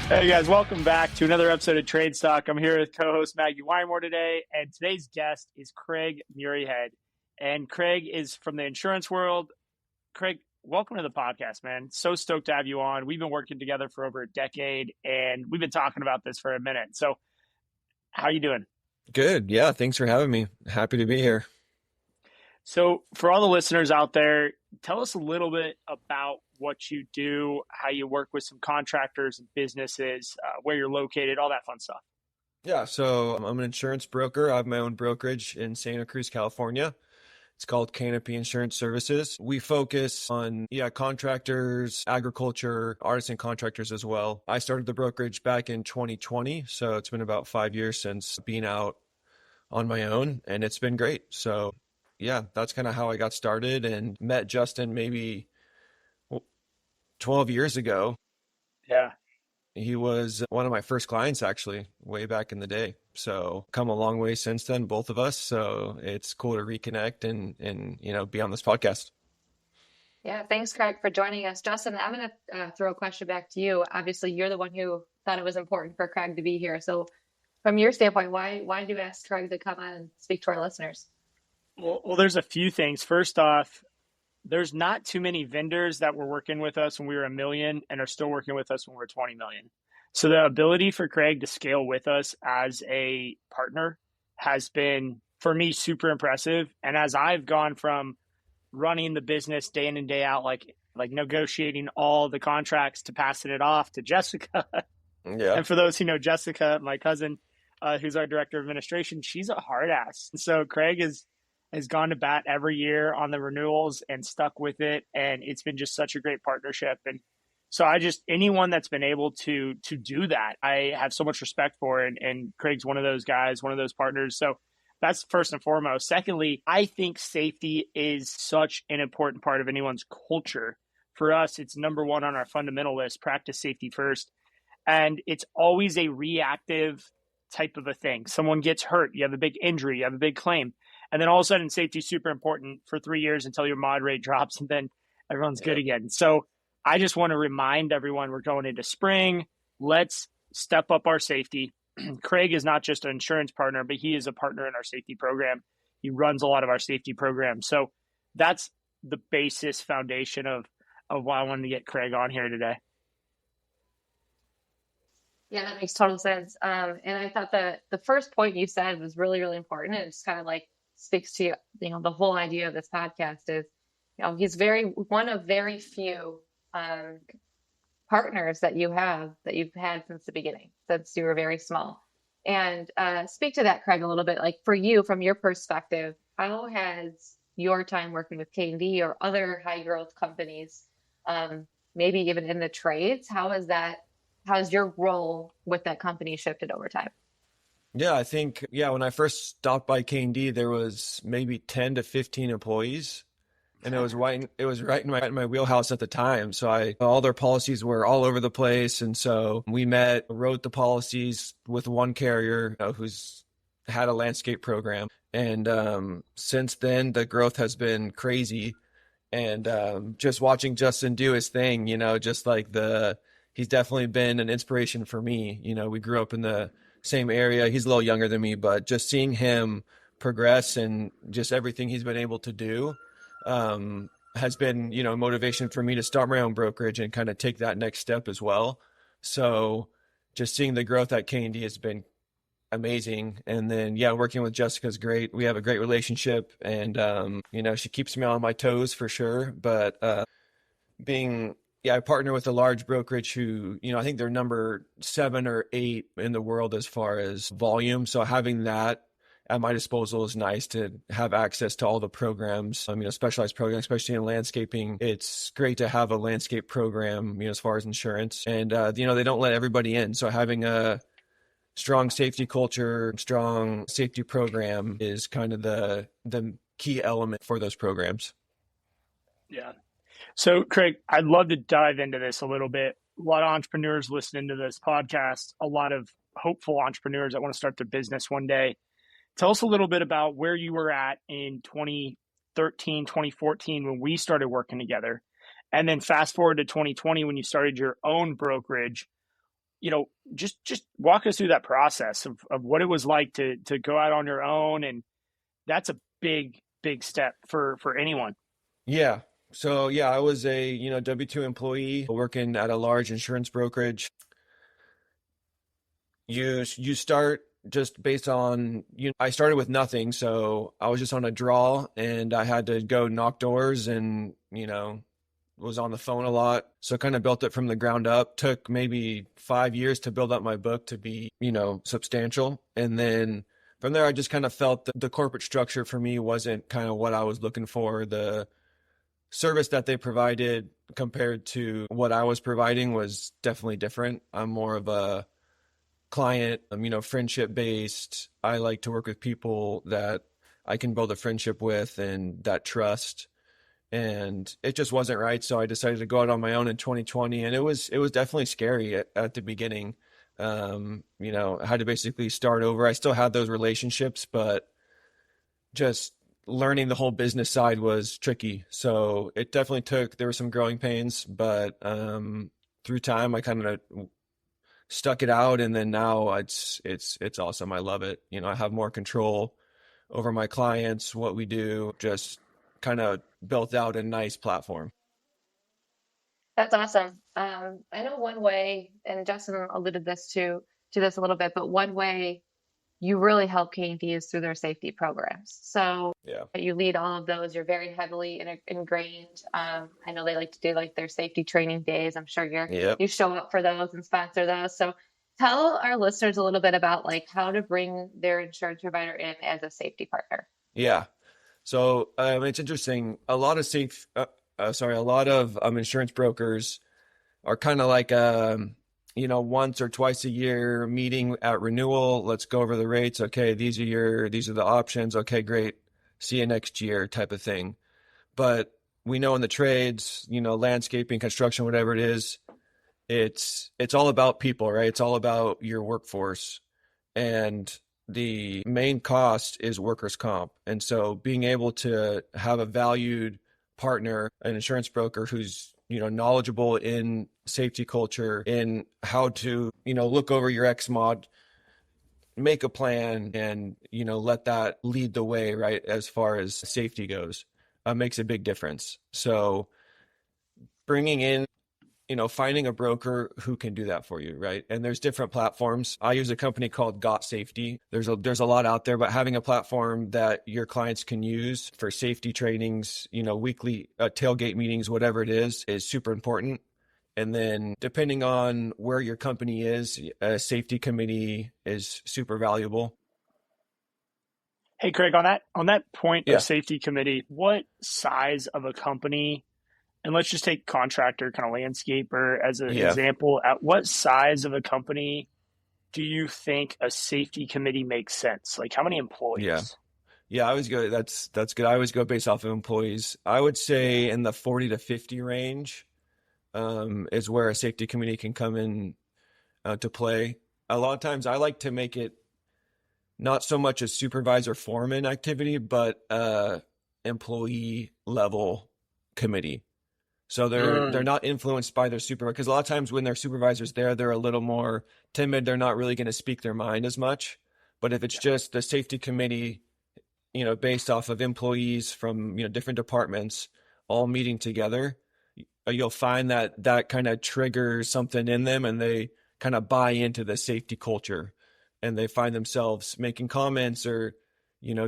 Hey guys, welcome back to another episode of TradesTalk. I'm here with co-host Maggie today, and today's guest is Craig Muirhead. And Craig is from the insurance world. Craig, welcome to the podcast, man. So stoked to have you on. We've been working together for over a decade, and we've been talking about this for a minute. So how you doing? Good. Yeah. Thanks for having me. Happy to be here. So for all the listeners out there, tell us a little bit about what you do, how you work with some contractors and businesses, where you're located, all that fun stuff. Yeah. So I'm an insurance broker. I have my own brokerage in Santa Cruz, California. It's called Canopy Insurance Services. We focus on, contractors, agriculture, artisan contractors as well. I started the brokerage back in 2020. So it's been about 5 years since being out on my own, and it's been great. So yeah, that's kind of how I got started and met Justin maybe 12 years ago. Yeah. He was one of my first clients actually, way back in the day. So come a long way since then, both of us. So it's cool to reconnect and be on this podcast. Yeah, thanks, Craig, for joining us. Justin, I'm going to throw a question back to you. Obviously, you're the one who thought it was important for Craig to be here. So from your standpoint, why did you ask Craig to come on and speak to our listeners? Well, there's a few things. First off, there's not too many vendors that were working with us when we were $1 million and are still working with us when we're 20 million. So the ability for Craig to scale with us as a partner has been, for me, super impressive. And as I've gone from running the business day in and day out, like negotiating all the contracts to passing it off to Jessica. Yeah. And for those who know Jessica, my cousin, who's our director of administration, she's a hard ass. And so Craig has gone to bat every year on the renewals and stuck with it. And it's been just such a great partnership. And so anyone that's been able to do that, I have so much respect for. And Craig's one of those guys, one of those partners. So that's first and foremost. Secondly, I think safety is such an important part of anyone's culture. For us, it's number one on our fundamental list, practice safety first. And it's always a reactive type of a thing. Someone gets hurt, you have a big injury, you have a big claim. And then all of a sudden, safety is super important for 3 years until your mod rate drops, and then everyone's good again. So I just want to remind everyone we're going into spring. Let's step up our safety. Craig is not just an insurance partner, but he is a partner in our safety program. He runs a lot of our safety programs. So that's the basis foundation of why I wanted to get Craig on here today. Yeah, that makes total sense. And I thought the first point you said was really, really important. It's kind of like speaks to, the whole idea of this podcast is, he's one of very few partners that you've had since the beginning, since you were very small. And speak to that, Craig, a little bit. Like for you, from your perspective, how has your time working with K&D or other high growth companies, maybe even in the trades, how's your role with that company shifted over time? Yeah, I think, when I first stopped by K&D, there was maybe 10 to 15 employees. And it was right in my wheelhouse at the time. So all their policies were all over the place. And so we wrote the policies with one carrier who's had a landscape program. And since then, the growth has been crazy. And just watching Justin do his thing, just like he's definitely been an inspiration for me. We grew up in the same area. He's a little younger than me, but just seeing him progress and just everything he's been able to do has been, motivation for me to start my own brokerage and kind of take that next step as well. So just seeing the growth at K&D has been amazing. And then, working with Jessica is great. We have a great relationship and, she keeps me on my toes for sure. But I partner with a large brokerage who, I think they're number 7 or 8 in the world as far as volume. So having that at my disposal is nice to have access to all the programs, specialized programs, especially in landscaping. It's great to have a landscape program, as far as insurance. And, they don't let everybody in. So having a strong safety culture, strong safety program is kind of the key element for those programs. Yeah. So, Craig, I'd love to dive into this a little bit. A lot of entrepreneurs listening to this podcast, a lot of hopeful entrepreneurs that want to start their business one day. Tell us a little bit about where you were at in 2013, 2014 when we started working together. And then fast forward to 2020 when you started your own brokerage. just walk us through that process of what it was like to go out on your own. And that's a big step for anyone. Yeah. So yeah, I was a, W-2 employee working at a large insurance brokerage. You start just based on, I started with nothing. So I was just on a draw and I had to go knock doors and, was on the phone a lot. So kind of built it from the ground up. Took maybe 5 years to build up my book to be, substantial. And then from there, I just kind of felt that the corporate structure for me wasn't kind of what I was looking for. The service that they provided compared to what I was providing was definitely different. I'm more of a client, friendship based. I like to work with people that I can build a friendship with and that trust. And it just wasn't right. So I decided to go out on my own in 2020. And it was definitely scary at the beginning. I had to basically start over. I still had those relationships, but just learning the whole business side was tricky. So it definitely there were some growing pains, but through time I kind of stuck it out, and then now it's awesome. I love it. I have more control over my clients, what we do, just kind of built out a nice platform. That's awesome. I know one way, and Justin alluded to this a little bit, but one way you really help K&D is through their safety programs. So Yeah. you lead all of those. You're very heavily ingrained. I know they like to do like their safety training days. I'm sure Yep. you show up for those and sponsor those. So tell our listeners a little bit about like how to bring their insurance provider in as a safety partner. Yeah. So it's interesting. A lot of insurance brokers are kind of like once or twice a year meeting at renewal. Let's go over the rates. Okay, these are the options. Okay, great. See you next year type of thing. But we know in the trades, landscaping, construction, whatever it is, it's all about people, right? It's all about your workforce. And the main cost is workers' comp. And so being able to have a valued partner, an insurance broker who's, knowledgeable in safety culture, in how to, look over your X mod, make a plan and, let that lead the way, right? As far as safety goes, makes a big difference. So bringing in, finding a broker who can do that for you, right? And there's different platforms. I use a company called Got Safety. There's a lot out there, but having a platform that your clients can use for safety trainings, weekly tailgate meetings, whatever it is super important. And then depending on where your company is, a safety committee is super valuable. Hey, Craig, on that point Yeah. of safety committee, what size of a company, and let's just take contractor, kind of landscaper as an example, at what size of a company do you think a safety committee makes sense? Like how many employees? Yeah, I always go, that's good. I always go based off of employees. I would say in the 40 to 50 range is where a safety committee can come in to play. A lot of times I like to make it not so much a supervisor foreman activity, but employee level committee. So they're not influenced by their supervisor, because a lot of times when their supervisor's there, they're a little more timid. They're not really going to speak their mind as much. But if it's just the safety committee, based off of employees from, different departments all meeting together, you'll find that kind of triggers something in them and they kind of buy into the safety culture and they find themselves making comments or,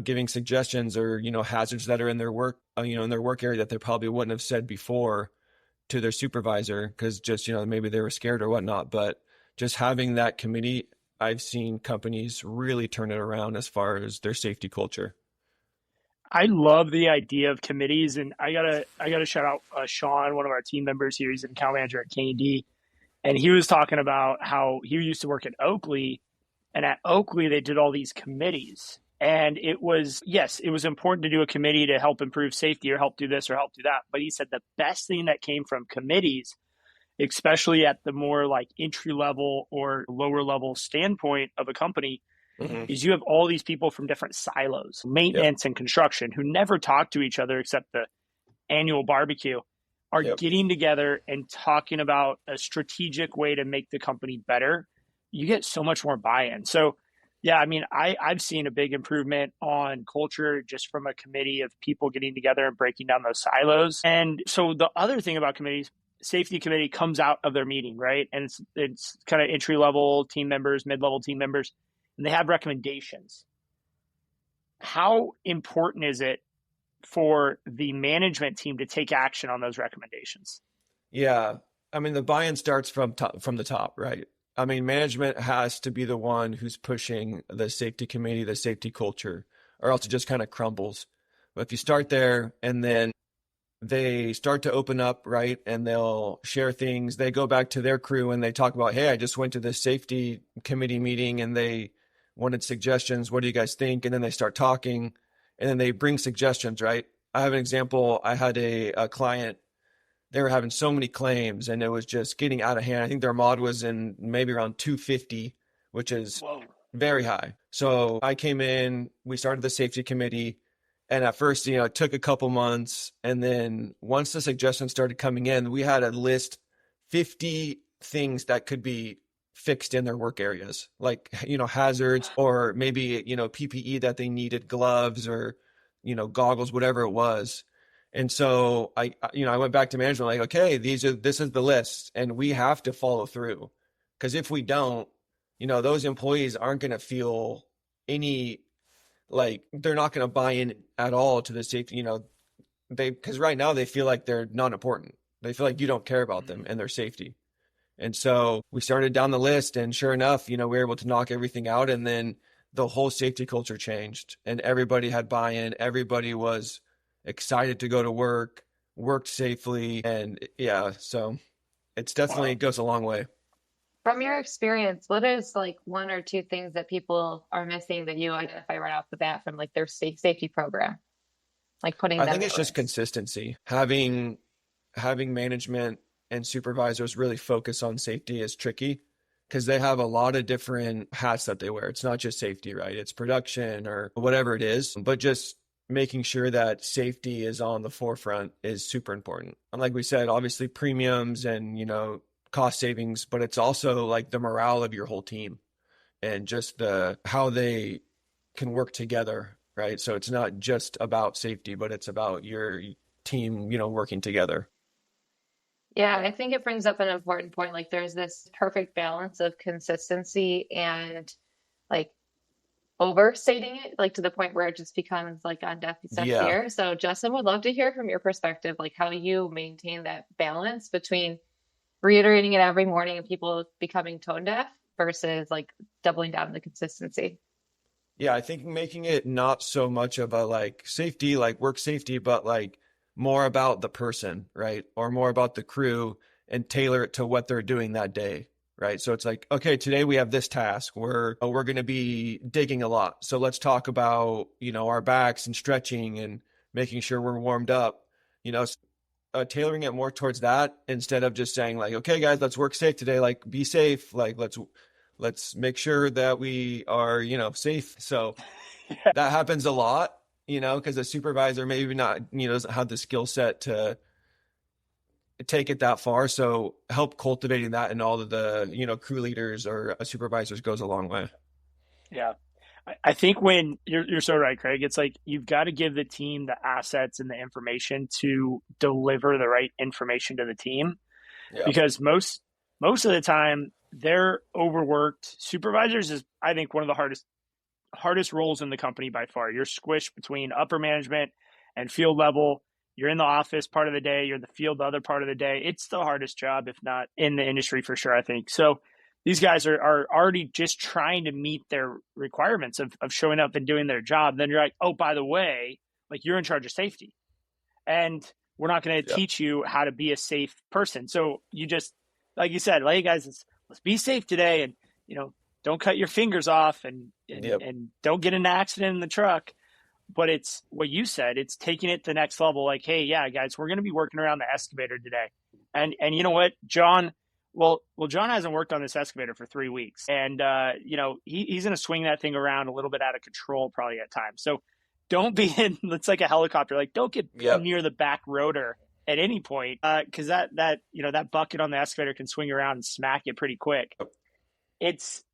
giving suggestions or, hazards that are in their work, in their work area that they probably wouldn't have said before to their supervisor because just, maybe they were scared or whatnot. But just having that committee, I've seen companies really turn it around as far as their safety culture. I love the idea of committees, and I gotta shout out Sean, one of our team members here. He's an account manager at K&D, and he was talking about how he used to work at Oakley, and at Oakley they did all these committees, and it was important to do a committee to help improve safety or help do this or help do that. But he said the best thing that came from committees, especially at the more like entry level or lower level standpoint of a company, is you have all these people from different silos, maintenance and construction, who never talk to each other except the annual barbecue. are Yep. getting together and talking about a strategic way to make the company better, you get so much more buy-in. So yeah, I mean, I've seen a big improvement on culture just from a committee of people getting together and breaking down those silos. And so the other thing about committees, safety committee comes out of their meeting, right? And it's kind of entry level team members, mid-level team members, and they have recommendations. How important is it for the management team to take action on those recommendations? Yeah. I mean, the buy-in starts from the top, right? I mean, management has to be the one who's pushing the safety committee, the safety culture, or else it just kind of crumbles. But if you start there and then they start to open up, right? And they'll share things. They go back to their crew and they talk about, hey, I just went to this safety committee meeting and they wanted suggestions. What do you guys think? And then they start talking and then they bring suggestions, right? I have an example. I had a client, they were having so many claims and it was just getting out of hand. I think their mod was in maybe around 250, which is Whoa. very high. So I came in, we started the safety committee. And at first, it took a couple months. And then once the suggestions started coming in, we had a list 50 things that could be fixed in their work areas, like, hazards or maybe, PPE that they needed, gloves or, goggles, whatever it was. And so I went back to management like, okay, this is the list and we have to follow through. Because if we don't, those employees aren't going to feel any, like they're not going to buy in at all to the safety, because right now they feel like they're not important. They feel like you don't care about them and their safety. And so we started down the list and sure enough, we were able to knock everything out. And then the whole safety culture changed and everybody had buy-in. Everybody was excited to go to work, worked safely. And yeah, so it's definitely, it goes a long way. From your experience, what is like one or two things that people are missing that you identify right off the bat from like their safety program? Like putting I them think at it's just risk. consistency. Having management and supervisors really focus on safety is tricky because they have a lot of different hats that they wear. It's not just safety, right? It's production or whatever it is, but just making sure that safety is on the forefront is super important. And like we said, obviously premiums and, cost savings, but it's also like the morale of your whole team and just how they can work together, right? So it's not just about safety, but it's about your team, working together. Yeah, I think it brings up an important point. Like there's this perfect balance of consistency and like overstating it, like to the point where it just becomes like on deaf Yeah. ear. So Justin, would love to hear from your perspective, like how you maintain that balance between reiterating it every morning and people becoming tone deaf versus like doubling down on the consistency. Yeah, I think making it not so much about like safety, like work safety, but like more about the person, right? Or more about the crew and tailor it to what they're doing that day, right? So it's like, okay, today we have this task. We're going to be digging a lot. So let's talk about, our backs and stretching and making sure we're warmed up, tailoring it more towards that instead of just saying like, okay, guys, let's work safe today. Like be safe. Like let's make sure that we are, safe. So that happens a lot, because the supervisor maybe not, doesn't have the skill set to take it that far. So help cultivating that in all of the, crew leaders or supervisors goes a long way. Yeah. I think when you're so right, Craig, it's like you've got to give the team the assets and the information to deliver the right information to the team. Yeah. Because most of the time they're overworked. Supervisors is, I think, one of the hardest roles in the company by far. You're squished between upper management and field level. You're in the office part of the day, you're in the field the other part of the day. It's the hardest job, if not in the industry for sure, I think. So these guys are already just trying to meet their requirements of showing up and doing their job. Then you're like, oh, by the way, like you're in charge of safety. And we're not going to teach you how to be a safe person. So you just, like you said, hey guys, let's be safe today. And, don't cut your fingers off and don't get in an accident in the truck. But it's what you said, it's taking it to the next level. Like, hey, yeah, guys, we're going to be working around the excavator today. And you know what, John, well, John hasn't worked on this excavator for 3 weeks. And, he's going to swing that thing around a little bit out of control probably at times. So don't be it's like a helicopter. Like don't get near the back rotor at any point, because that that bucket on the excavator can swing around and smack it pretty quick. It's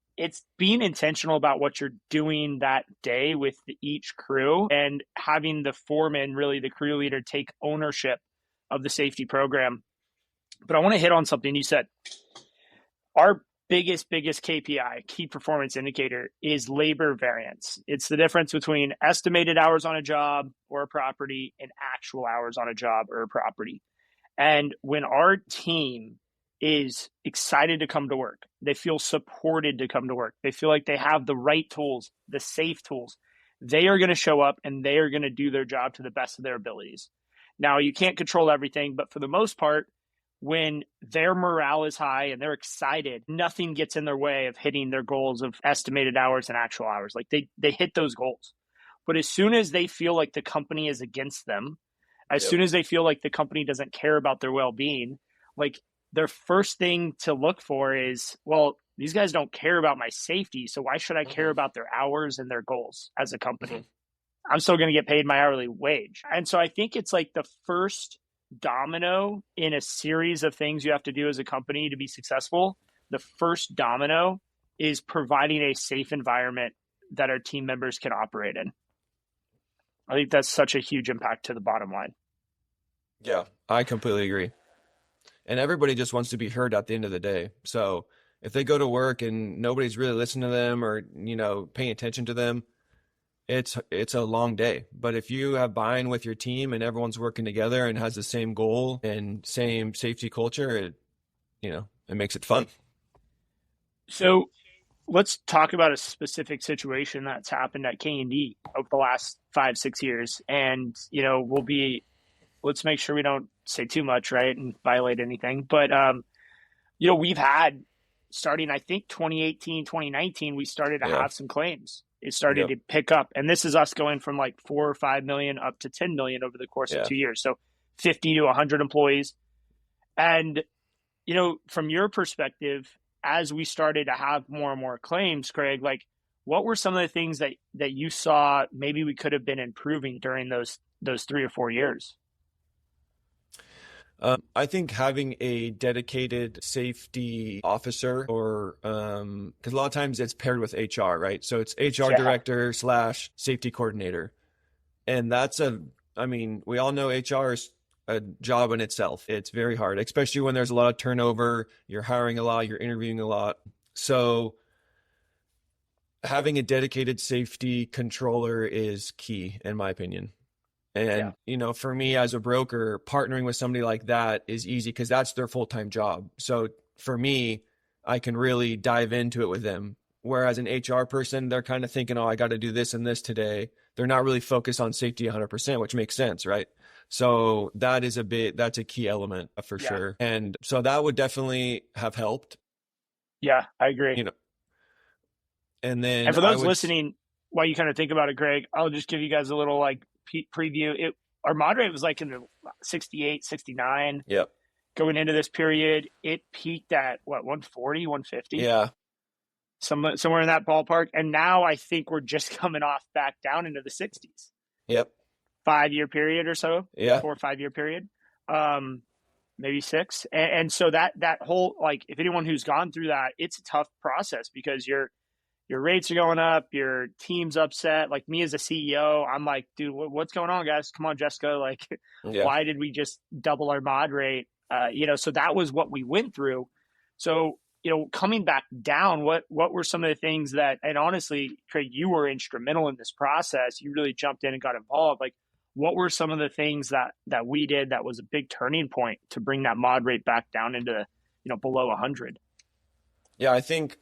being intentional about what you're doing that day with each crew, and having the foreman, really the crew leader, take ownership of the safety program. But I want to hit on something you said. Our biggest KPI, key performance indicator, is labor variance. It's the difference between estimated hours on a job or a property and actual hours on a job or a property. And when our team is excited to come to work, they feel supported to come to work, they feel like they have the right tools, the safe tools, they are going to show up and they are going to do their job to the best of their abilities. Now, you can't control everything, but for the most part, when their morale is high and they're excited, nothing gets in their way of hitting their goals of estimated hours and actual hours. Like they hit those goals. But as soon as they feel like the company is against them, as soon as they feel like the company doesn't care about their well-being, like their first thing to look for is, well, these guys don't care about my safety, so why should I care about their hours and their goals as a company? I'm still going to get paid my hourly wage. And so I think it's like the first domino in a series of things you have to do as a company to be successful. The first domino is providing a safe environment that our team members can operate in. I think that's such a huge impact to the bottom line. Yeah, I completely agree. And everybody just wants to be heard at the end of the day. So if they go to work and nobody's really listening to them or, paying attention to them, it's a long day. But if you have buy-in with your team and everyone's working together and has the same goal and same safety culture, it makes it fun. So let's talk about a specific situation that's happened at K&D over the last 5-6 years. And, let's make sure we don't say too much, right, and violate anything. But, we've had, starting, I think, 2018, 2019, we started to have some claims. It started to pick up. And this is us going from like 4 or 5 million up to 10 million over the course of 2 years. So 50 to 100 employees. And, from your perspective, as we started to have more and more claims, Craig, like what were some of the things that you saw maybe we could have been improving during those 3 or 4 years? I think having a dedicated safety officer, or because a lot of times it's paired with HR, right? So it's HR director / safety coordinator. And we all know HR is a job in itself. It's very hard, especially when there's a lot of turnover, you're hiring a lot, you're interviewing a lot. So having a dedicated safety controller is key, in my opinion. And, for me as a broker, partnering with somebody like that is easy because that's their full-time job. So for me, I can really dive into it with them. Whereas an HR person, they're kind of thinking, I got to do this and this today. They're not really focused on safety 100%, which makes sense, right? So that's a key element for sure. And so that would definitely have helped. Yeah, I agree. And for those listening, while you kind of think about it, Greg, I'll just give you guys a little preview. Our mod rate was like in the 68, 69. Yep. Going into this period, it peaked at 140, 150? Yeah. Somewhere in that ballpark. And now I think we're just coming off back down into the 60s. Yep. 5-year period or so. Yeah. 4 or 5 year period. Maybe 6. And so that whole, like, if anyone who's gone through that, it's a tough process because your rates are going up, your team's upset. Like me as a CEO, I'm like, dude, what's going on, guys? Come on, Jessica. Like, why did we just double our mod rate? So that was what we went through. So, coming back down, what were some of the things that, and honestly, Craig, you were instrumental in this process. You really jumped in and got involved. Like, what were some of the things that we did that was a big turning point to bring that mod rate back down into, below 100? Yeah, I think,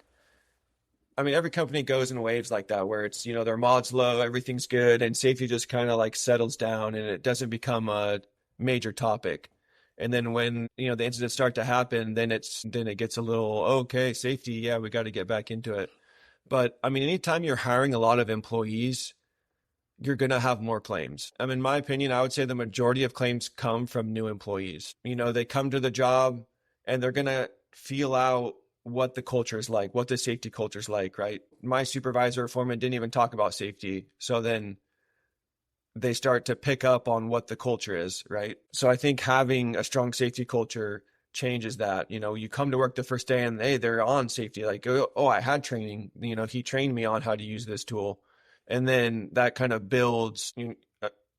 every company goes in waves like that where it's, their mod's low, everything's good, and safety just kind of like settles down and it doesn't become a major topic. And then when, the incidents start to happen, then it gets a little, okay, safety, yeah, we got to get back into it. But anytime you're hiring a lot of employees, you're going to have more claims. In my opinion, I would say the majority of claims come from new employees. They come to the job and they're going to feel out what the culture is like, what the safety culture is like, right? My supervisor or foreman didn't even talk about safety. So then they start to pick up on what the culture is, right? So I think having a strong safety culture changes that. You come to work the first day and they're on safety, like, oh, I had training, he trained me on how to use this tool. And then that kind of builds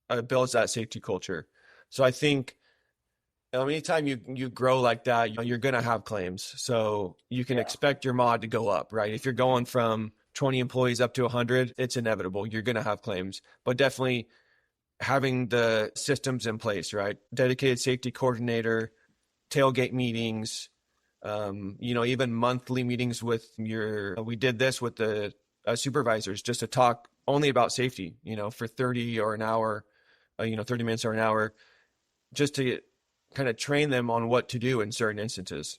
that safety culture. So I think anytime you grow like that, you're going to have claims. So you can expect your mod to go up, right? If you're going from 20 employees up to 100, it's inevitable. You're going to have claims, but definitely having the systems in place, right? Dedicated safety coordinator, tailgate meetings, even monthly meetings with we did this with the supervisors just to talk only about safety, for 30 or an hour, 30 minutes or an hour, just to kind of train them on what to do in certain instances,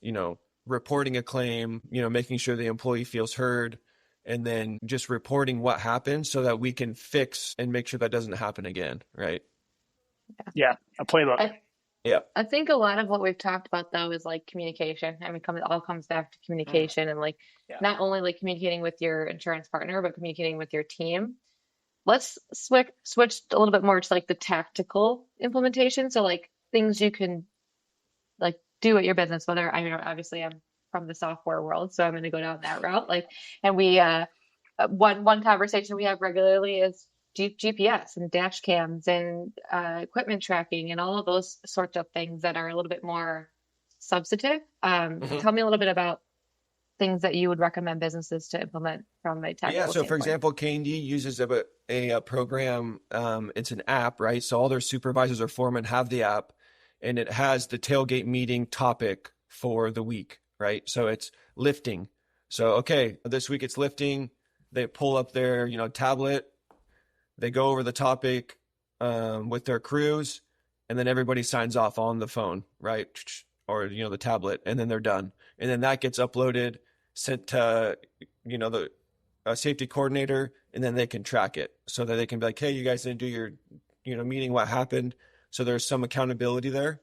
reporting a claim, making sure the employee feels heard, and then just reporting what happened so that we can fix and make sure that doesn't happen again. Right. Yeah. A playbook. I think a lot of what we've talked about though is like communication. I mean, it all comes back to communication and like not only like communicating with your insurance partner, but communicating with your team. Let's switch a little bit more to like the tactical implementation. So like things you can like do at your business, whether obviously I'm from the software world, so I'm going to go down that route. Like, and we, one conversation we have regularly is GPS and dash cams and equipment tracking and all of those sorts of things that are a little bit more substantive. Tell me a little bit about things that you would recommend businesses to implement from a technical so standpoint. for example, K&D uses a program. It's an app, right? So all their supervisors or foremen have the app, and it has the tailgate meeting topic for the week, right? So it's lifting. So, okay, this week it's lifting. They pull up their, tablet. They go over the topic with their crews, and then everybody signs off on the phone, right? Or, the tablet, and then they're done. And then that gets uploaded, sent to, the safety coordinator, and then they can track it so that they can be like, hey, you guys didn't do your, meeting, what happened? So there's some accountability there.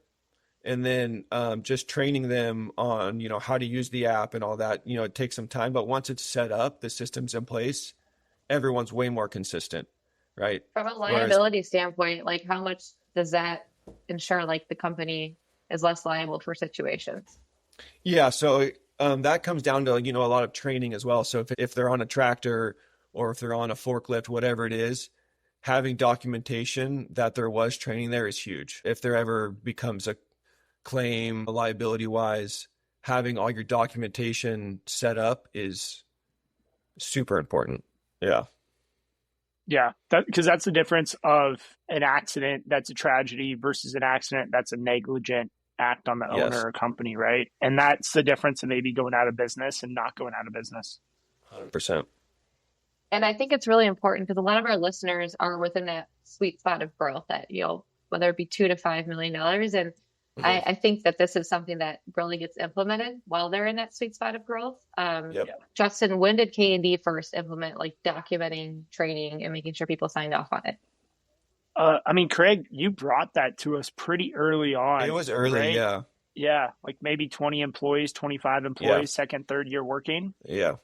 And then just training them on, how to use the app and all that, it takes some time. But once it's set up, the system's in place, everyone's way more consistent, right? From a liability standpoint, like how much does that ensure like the company is less liable for situations? Yeah, so that comes down to, a lot of training as well. So if they're on a tractor or if they're on a forklift, whatever it is, having documentation that there was training there is huge. If there ever becomes a claim liability wise, having all your documentation set up is super important. Yeah, because that's the difference of an accident that's a tragedy versus an accident that's a negligent act on the owner or company, right? And that's the difference of maybe going out of business and not going out of business. 100%. And I think it's really important because a lot of our listeners are within that sweet spot of growth that, whether it be $2 to $5 million. And I think that this is something that really gets implemented while they're in that sweet spot of growth. Justin, when did K&D first implement like documenting training and making sure people signed off on it? Craig, you brought that to us pretty early on. It was early, right? Yeah. Yeah, like maybe 20 employees, 25 employees, second, third year working. Yeah.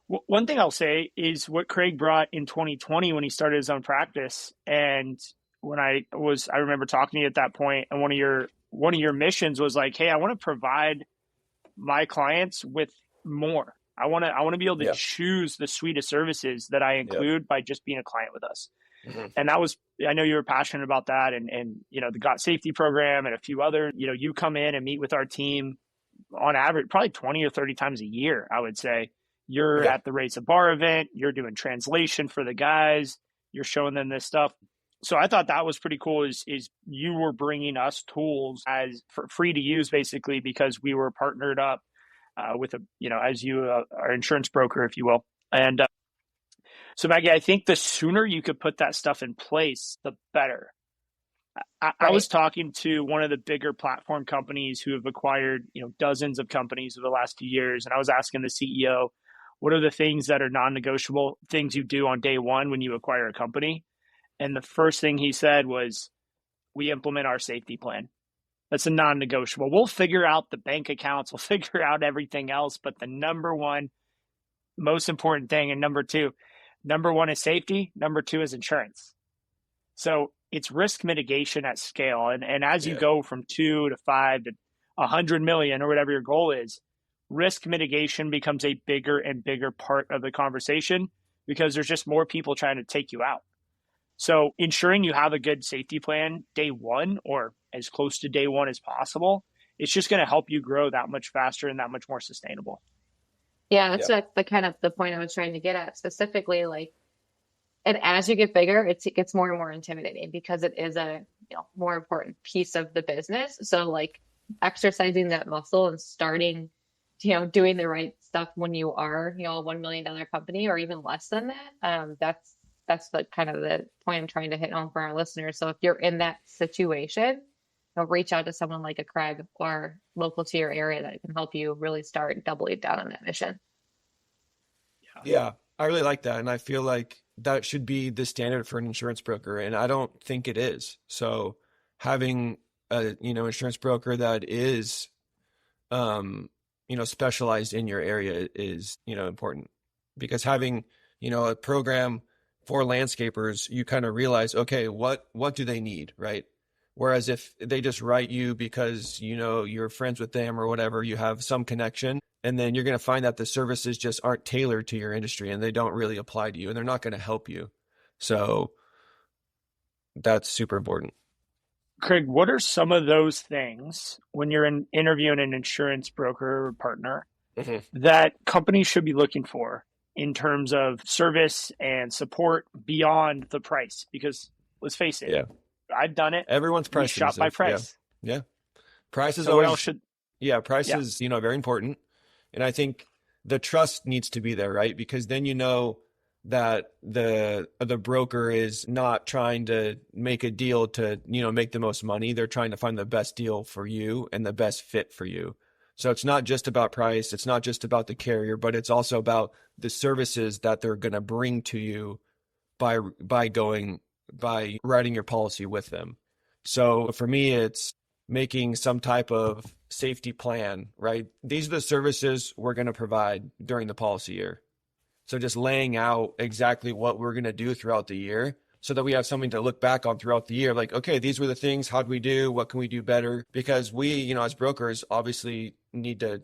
One thing I'll say is what Craig brought in 2020 when he started his own practice. And when I remember talking to you at that point, and one of your missions was like, hey, I want to provide my clients with more. I want to be able to choose the suite of services that I include by just being a client with us. And that was, I know you were passionate about that, and the Got Safety program and a few other, you come in and meet with our team on average, probably 20 or 30 times a year, I would say. You're at the Race a Bar event, you're doing translation for the guys, you're showing them this stuff. So I thought that was pretty cool is you were bringing us tools as for free to use, basically, because we were partnered up with our insurance broker, if you will. And so Maggie, I think the sooner you could put that stuff in place, the better. I was talking to one of the bigger platform companies who have acquired, dozens of companies over the last few years. And I was asking the CEO, what are the things that are non-negotiable things you do on day one when you acquire a company? And the first thing he said was, we implement our safety plan. That's a non-negotiable. We'll figure out the bank accounts. We'll figure out everything else. But the number one most important thing, and number one is safety. Number two is insurance. So it's risk mitigation at scale. And as you Yeah. go from 2 to 5 to 100 million or whatever your goal is, risk mitigation becomes a bigger and bigger part of the conversation because there's just more people trying to take you out. So ensuring you have a good safety plan day one or as close to day one as possible, it's just going to help you grow that much faster and that much more sustainable. Yeah, Yeah. that's the kind of the point I was trying to get at specifically. Like, and as you get bigger, it gets more and more intimidating because it is a more important piece of the business. So like exercising that muscle and starting, doing the right stuff when you are, a $1 million company or even less than that. That's the kind of the point I'm trying to hit home for our listeners. So if you're in that situation, reach out to someone like a Craig or local to your area that can help you really start doubling down on that mission. Yeah, I really like that. And I feel like that should be the standard for an insurance broker. And I don't think it is. So having a, insurance broker that is, specialized in your area is, important because having, a program for landscapers, you kind of realize, okay, what do they need? Right. Whereas if they just write you because, you're friends with them or whatever, you have some connection, and then you're going to find that the services just aren't tailored to your industry and they don't really apply to you and they're not going to help you. So that's super important. Craig, what are some of those things when you're interviewing an insurance broker or partner that companies should be looking for in terms of service and support beyond the price? Because let's face it, Yeah. I've done it. Everyone's price shop by price. Yeah. Price is So always, what else should, price is, very important. And I think the trust needs to be there, right? Because then that the broker is not trying to make a deal to, make the most money. They're trying to find the best deal for you and the best fit for you. So it's not just about price. It's not just about the carrier, but it's also about the services that they're going to bring to you by writing your policy with them. So for me, it's making some type of safety plan, right? These are the services we're going to provide during the policy year. So just laying out exactly what we're going to do throughout the year so that we have something to look back on throughout the year. Like, okay, these were the things. How'd we do? What can we do better? Because we, as brokers, obviously need to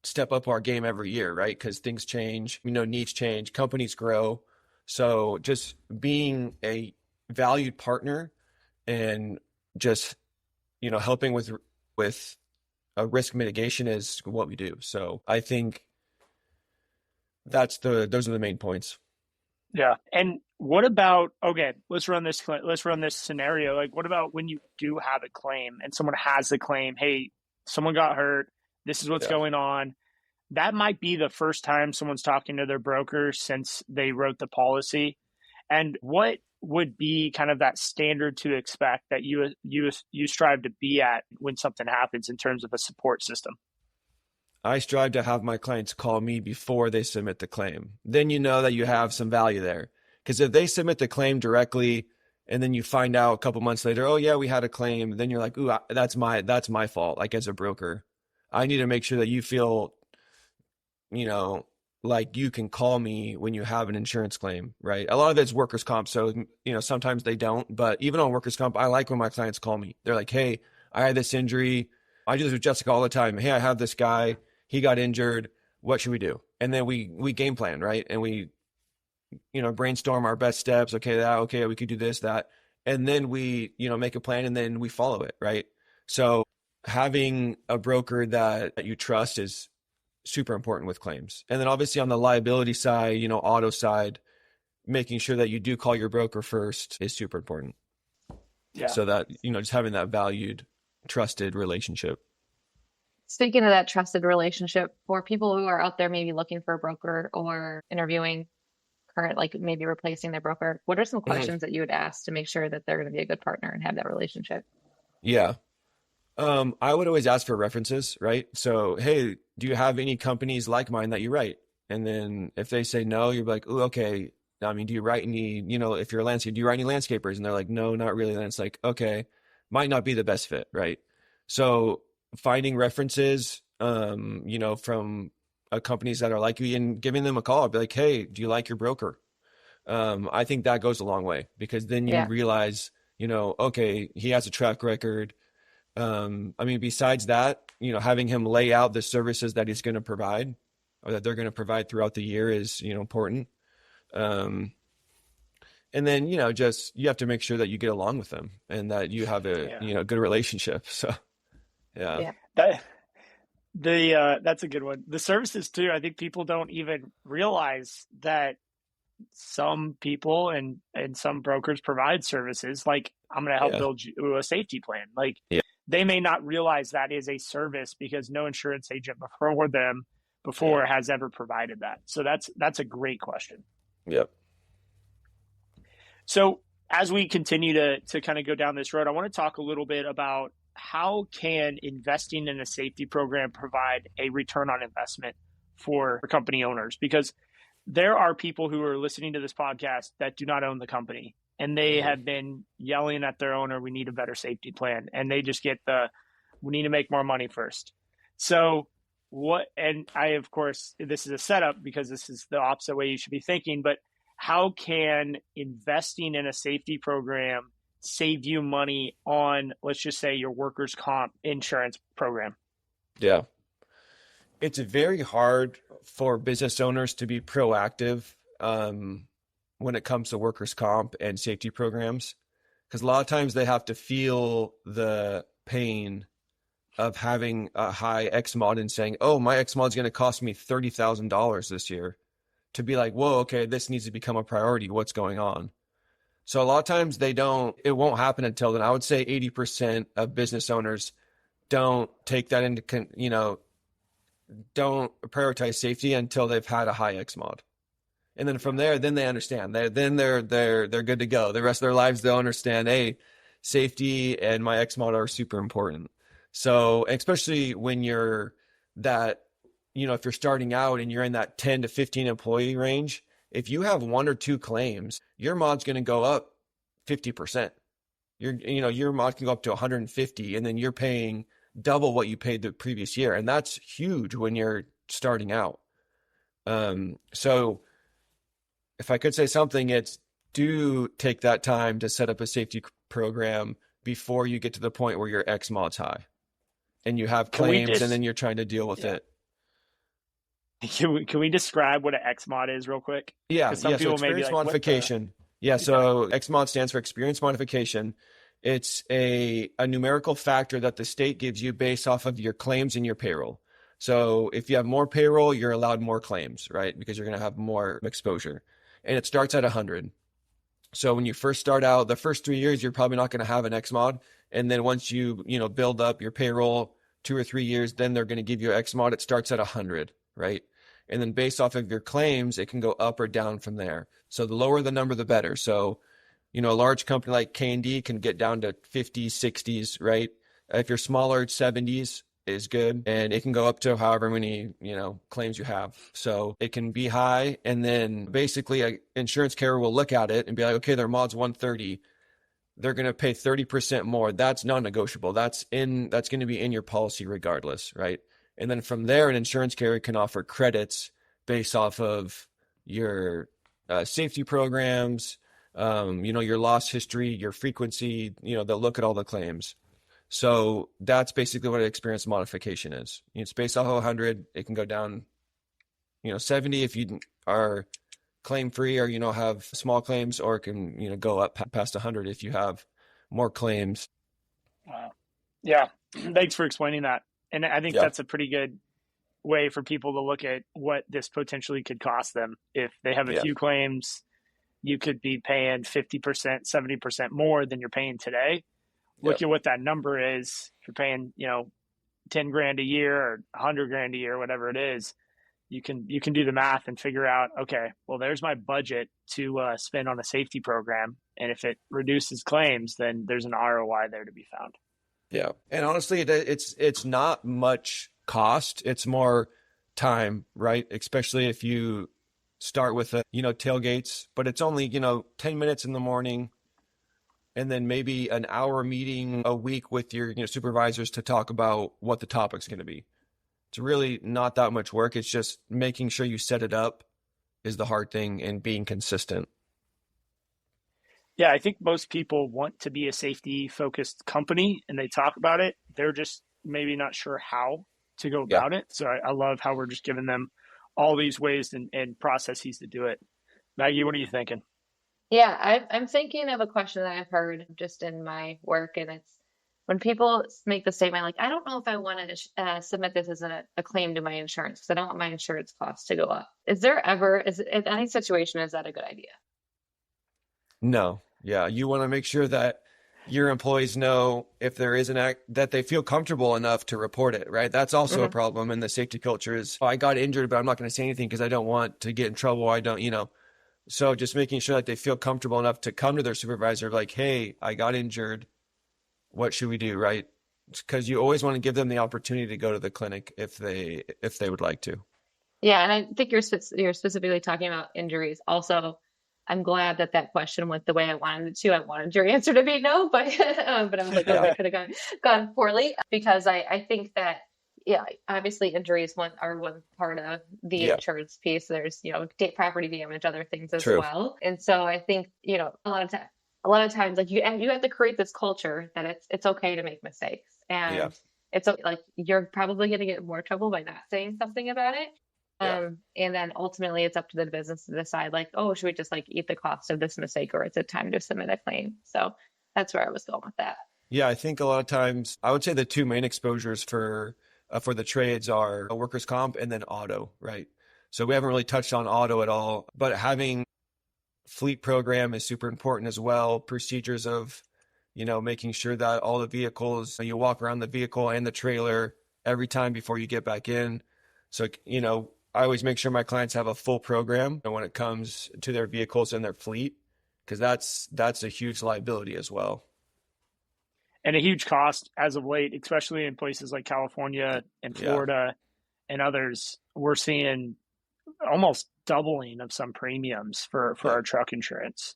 step up our game every year, right? Because things change, needs change, companies grow. So just being a valued partner and just, helping with a risk mitigation is what we do. So I think those are the main points. Yeah. And what about, okay, let's run this scenario. Like, what about when you do have a claim and someone has a claim, hey, someone got hurt, this is what's going on. That might be the first time someone's talking to their broker since they wrote the policy. And what would be kind of that standard to expect that you strive to be at when something happens in terms of a support system? I strive to have my clients call me before they submit the claim. Then you know that you have some value there. Because if they submit the claim directly and then you find out a couple months later, oh yeah, we had a claim, then you're like, ooh, that's my fault. Like as a broker, I need to make sure that you feel, like you can call me when you have an insurance claim, right? A lot of it's workers' comp. So, sometimes they don't, but even on workers' comp, I like when my clients call me. They're like, hey, I had this injury. I do this with Jessica all the time. Hey, I have this guy. He got injured. What should we do? And then we game plan, right? And we, brainstorm our best steps. Okay, we could do this, that. And then we, make a plan and then we follow it, right? So having a broker that you trust is super important with claims. And then obviously on the liability side, auto side, making sure that you do call your broker first is super important. Yeah. So that, just having that valued, trusted relationship. Speaking of that trusted relationship, for people who are out there maybe looking for a broker or interviewing like maybe replacing their broker, what are some questions that you would ask to make sure that they're going to be a good partner and have that relationship? Yeah. I would always ask for references, right? So, hey, do you have any companies like mine that you write? And then if they say no, you're like, oh, okay. I mean, do you write any, if you're a landscaper, do you write any landscapers? And they're like, no, not really. Then it's like, okay, might not be the best fit, right? So finding references, from companies that are like you and giving them a call. I'd be like, hey, do you like your broker? I think that goes a long way because then you realize okay, he has a track record. Besides that, having him lay out the services that he's going to provide or that they're going to provide throughout the year is, important. And then, just, you have to make sure that you get along with them and that you have a, good relationship. So, yeah. That's a good one. The services too, I think people don't even realize that some people and some brokers provide services like, I'm going to help build you a safety plan. Like, they may not realize that is a service because no insurance agent before has ever provided that. So that's a great question. Yep. So as we continue to kind of go down this road, I want to talk a little bit about how can investing in a safety program provide a return on investment for company owners? Because there are people who are listening to this podcast that do not own the company, and they have been yelling at their owner, we need a better safety plan. And they just get we need to make more money first. So and of course, this is a setup because this is the opposite way you should be thinking, but how can investing in a safety program save you money on, let's just say, your workers' comp insurance program? Yeah. It's very hard for business owners to be proactive when it comes to workers' comp and safety programs, because a lot of times they have to feel the pain of having a high X mod and saying, oh, my X mod is going to cost me $30,000 this year, to be like, whoa, okay, this needs to become a priority. What's going on? So a lot of times it won't happen until then. I would say 80% of business owners don't take that into, don't prioritize safety until they've had a high X mod. And then from there, then they understand. They're good to go. The rest of their lives, they'll understand, hey, safety and my X mod are super important. So especially when you're that, if you're starting out and you're in that 10 to 15 employee range, if you have one or two claims, your mod's going to go up 50%. Your mod can go up to 150, and then you're paying double what you paid the previous year. And that's huge when you're starting out. So if I could say something, it's do take that time to set up a safety program before you get to the point where your X mod's high and you have claims and then you're trying to deal with it. Can we describe what an X mod is real quick? Yeah. Some people so experience modification. So X mod stands for experience modification. It's a numerical factor that the state gives you based off of your claims and your payroll. So if you have more payroll, you're allowed more claims, right? Because you're going to have more exposure. And it starts at 100. So when you first start out, the first 3 years, you're probably not going to have an X mod. And then once you build up your payroll 2 or 3 years, then they're going to give you X mod. It starts at 100, right? And then based off of your claims, it can go up or down from there. So the lower the number, the better. So, a large company like K&D can get down to 50s, 60s, right? If you're smaller, 70s is good. And it can go up to however many, claims you have. So it can be high. And then basically an insurance carrier will look at it and be like, okay, their mod's 130. They're going to pay 30% more. That's non-negotiable. That's going to be in your policy regardless, right? And then from there, an insurance carrier can offer credits based off of your safety programs, your loss history, your frequency, they'll look at all the claims. So that's basically what an experience modification is. It's based off of 100. It can go down, 70 if you are claim free or, have small claims, or it can, go up past 100 if you have more claims. Wow. Yeah. Thanks for explaining that. And I think that's a pretty good way for people to look at what this potentially could cost them. If they have a few claims, you could be paying 50%, 70% more than you're paying today. Look at what that number is. If you're paying, $10,000 a year or $100,000 a year, whatever it is, you can do the math and figure out, okay, well, there's my budget to spend on a safety program. And if it reduces claims, then there's an ROI there to be found. Yeah. And honestly, it's not much cost. It's more time, right? Especially if you start with, tailgates, but it's only, 10 minutes in the morning and then maybe an hour meeting a week with your supervisors to talk about what the topic's going to be. It's really not that much work. It's just making sure you set it up is the hard thing, and being consistent. Yeah, I think most people want to be a safety focused company and they talk about it. They're just maybe not sure how to go Yeah. about it. So I love how we're just giving them all these ways and processes to do it. Maggie, what are you thinking? Yeah, I'm thinking of a question that I've heard just in my work, and it's when people make the statement like, "I don't know if I want to submit this as a claim to my insurance because I don't want my insurance costs to go up." Is in any situation is that a good idea? No. Yeah. You want to make sure that your employees know if there is an act that they feel comfortable enough to report it, right? That's also a Hmm. problem in the safety culture is, oh, I got injured, but I'm not going to say anything because I don't want to get in trouble. I don't, so just making sure that they feel comfortable enough to come to their supervisor, like, hey, I got injured. What should we do, right? Because you always want to give them the opportunity to go to the clinic if they would like to. Yeah, and I think you're specifically talking about injuries. Also, I'm glad that that question went the way I wanted it to. I wanted your answer to be no, but but I was like, oh, Yeah. that could have gone poorly because I think that yeah, obviously injuries are one part of the Yeah. insurance piece. There's property damage, other things as True. well, and so I think a lot of times like you have to create this culture that it's okay to make mistakes Yeah. and like you're probably going to get in more trouble by not saying something about it. Yeah. And then ultimately it's up to the business to decide like, oh, should we just like eat the cost of this mistake or is it time to submit a claim? So that's where I was going with that. Yeah. I think a lot of times I would say the two main exposures for the trades are workers' comp and then auto, right? So we haven't really touched on auto at all, but having fleet program is super important as well. Procedures of, making sure that all the vehicles, you walk around the vehicle and the trailer every time before you get back in. So, I always make sure my clients have a full program when it comes to their vehicles and their fleet, because that's a huge liability as well. And a huge cost as of late, especially in places like California and Yeah. Florida and others. We're seeing almost doubling of some premiums for Yeah. our truck insurance.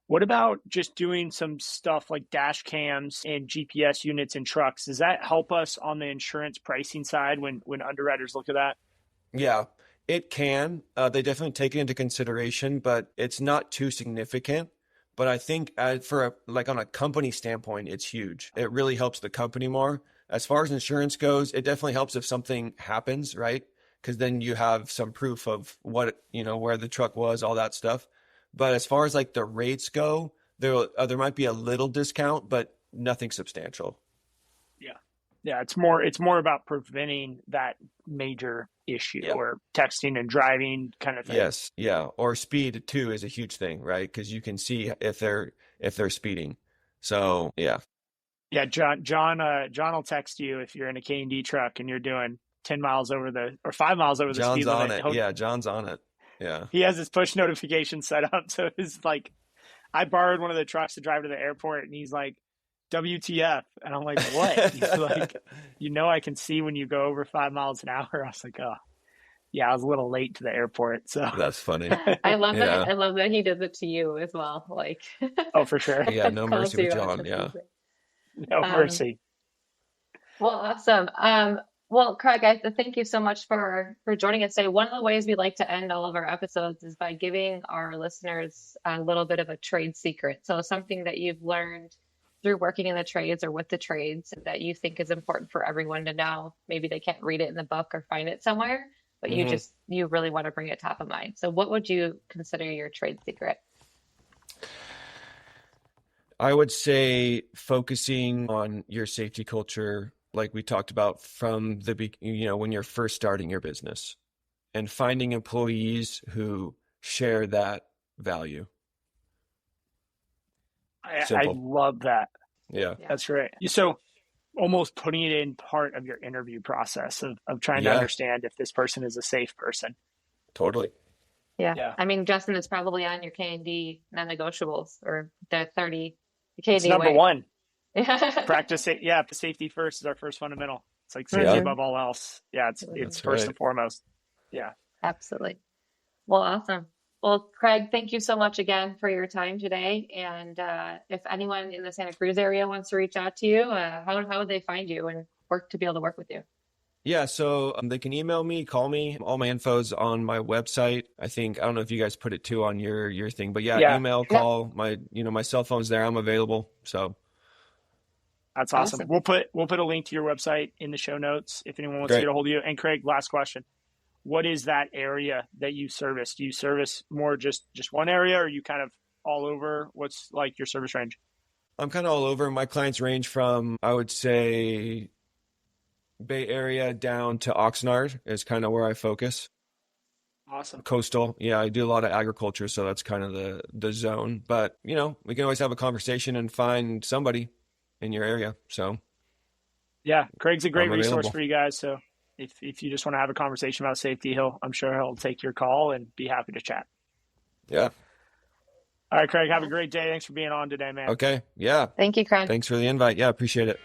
What about just doing some stuff like dash cams and GPS units in trucks? Does that help us on the insurance pricing side when underwriters look at that? Yeah, it can. They definitely take it into consideration, but it's not too significant. But I think like on a company standpoint, it's huge. It really helps the company more. As far as insurance goes, it definitely helps if something happens, right? Because then you have some proof of where the truck was, all that stuff. But as far as like the rates go, there might be a little discount, but nothing substantial. Yeah. Yeah, it's more about preventing that major issue Yeah. or texting and driving kind of thing. Yes, yeah, or speed too is a huge thing, right? Because you can see if they're speeding. So yeah, Yeah, John will text you if you're in a K&D truck and you're doing 10 miles over the or 5 miles over the John's speed on limit. it. Yeah, John's on it. Yeah, He has his push notification set up, so it's like I borrowed one of the trucks to drive to the airport, and he's like, "WTF?" And I'm like, "What?" He's like, I can see when you go over 5 miles an hour." I was like, "Oh, yeah, I was a little late to the airport." So, that's funny. I love that. Yeah, I love that he does it to you as well. Like oh, for sure, yeah, no calls mercy with you out John. just Yeah, no um, mercy. well, awesome. Well, Craig, thank you so much for joining us today. One of the ways we like to end all of our episodes is by giving our listeners a little bit of a trade secret. So something that you've learned through working in the trades or with the trades that you think is important for everyone to know. Maybe they can't read it in the book or find it somewhere, but hmm you really want to bring it top of mind. So what would you consider your trade secret? I would say focusing on your safety culture, like we talked about from when you're first starting your business, and finding employees who share that value. I Simple. love that. Yeah. Yeah. That's right. So almost putting it in part of your interview process of trying to Yeah, understand if this person is a safe person. totally. Yeah. Yeah. I mean, Justin, it's probably on your K&D non-negotiables or the 30 It's K&D number way. one. Yeah. Practice it. Yeah, safety first is our first fundamental. It's like safety Yeah, Hmm. above all else. Yeah, it's that's first right. and foremost. Yeah. Absolutely. Well, awesome. Well, Craig, thank you so much again for your time today. And if anyone in the Santa Cruz area wants to reach out to you, how would they find you and work to be able to work with you? Yeah, so they can email me, call me. All my info's on my website. I don't know if you guys put it too on your thing, but yeah, Yeah, email, Yep. call. My cell phone's there. I'm available. So that's awesome. Awesome. We'll put a link to your website in the show notes if anyone wants to great. get a hold of you. And Craig, last question. What is that area that you service? Do you service more just one area, or are you kind of all over? What's like your service range? I'm kind of all over. My clients range from, I would say, Bay Area down to Oxnard is kind of where I focus. Awesome. Coastal. Yeah, I do a lot of agriculture, so that's kind of the zone. But, we can always have a conversation and find somebody in your area. So Yeah, Craig's a great I'm resource available. for you guys. So if you just want to have a conversation about safety, I'm sure he'll take your call and be happy to chat. Yeah. All right, Craig, have a great day. Thanks for being on today, man. Okay. Yeah. Thank you, Craig. Thanks for the invite. Yeah, appreciate it.